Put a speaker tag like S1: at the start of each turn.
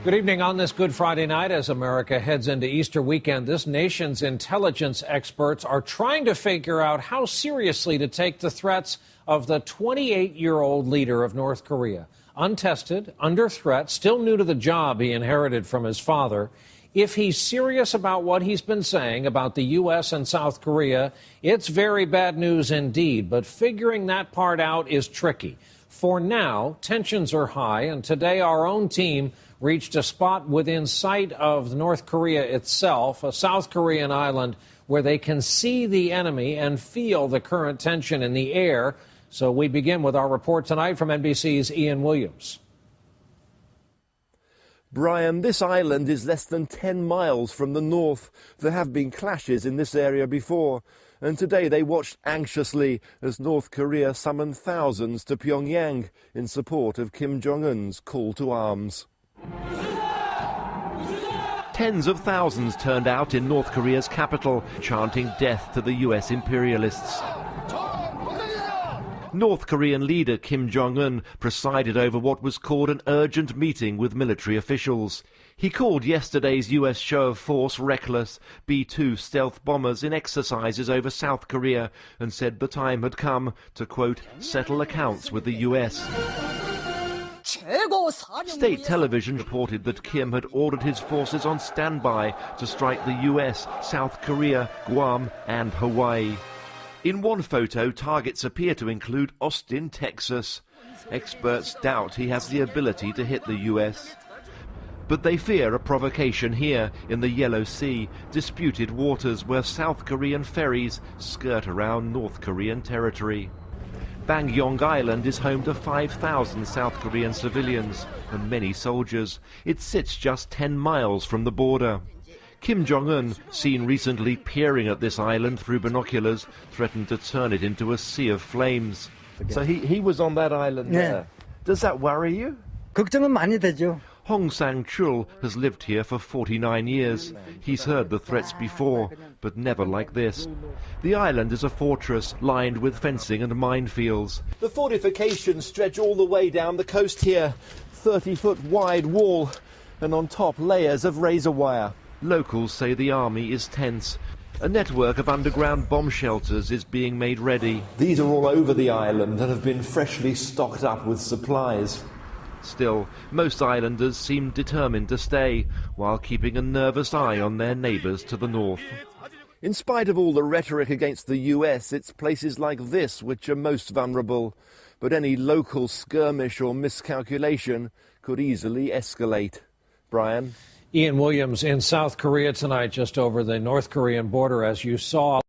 S1: Good evening on this Good Friday night. As America heads into Easter weekend, this nation's intelligence experts are trying to figure out how seriously to take the threats of the 28-year-old leader of North Korea. Untested, under threat, still new to the job he inherited from his father. If he's serious about what he's been saying about the U.S. and South Korea, it's very bad news indeed. But figuring that part out is tricky. For now, tensions are high, and today our own team reached a spot within sight of North Korea itself, a South Korean island where they can see the enemy and feel the current tension in the air. So we begin with our report tonight from NBC's Ian Williams.
S2: Brian, this island is less than 10 miles from the north. There have been clashes in this area before, and today they watched anxiously as North Korea summoned thousands to Pyongyang in support of Kim Jong-un's call to arms. Tens of thousands turned out in North Korea's capital, chanting death to the U.S. imperialists. North Korean leader Kim Jong-un presided over what was called an urgent meeting with military officials. He called yesterday's U.S. show of force reckless, B-2 stealth bombers in exercises over South Korea, and said the time had come to, quote, settle accounts with the U.S. State television reported that Kim had ordered his forces on standby to strike the U.S., South Korea, Guam and Hawaii. In one photo, targets appear to include Austin, Texas. Experts doubt he has the ability to hit the U.S. But they fear a provocation here in the Yellow Sea, disputed waters where South Korean ferries skirt around North Korean territory. Baengnyeong Island is home to 5,000 South Korean civilians and many soldiers. It sits just 10 miles from the border. Kim Jong-un, seen recently peering at this island through binoculars, threatened to turn it into a sea of flames. So he was on that island there. Does that worry you?
S3: 걱정은 많이 되죠.
S2: Hong Sang-chul has lived here for 49 years. He's heard the threats before, but never like this. The island is a fortress lined with fencing and minefields. The fortifications stretch all the way down the coast here. 30-foot wide wall, and on top layers of razor wire. Locals say the army is tense. A network of underground bomb shelters is being made ready. These are all over the island and have been freshly stocked up with supplies. Still, most islanders seem determined to stay, while keeping a nervous eye on their neighbours to the north. In spite of all the rhetoric against the US, it's places like this which are most vulnerable. But any local skirmish or miscalculation could easily escalate. Brian?
S1: Ian Williams in South Korea tonight, just over the North Korean border, as you saw.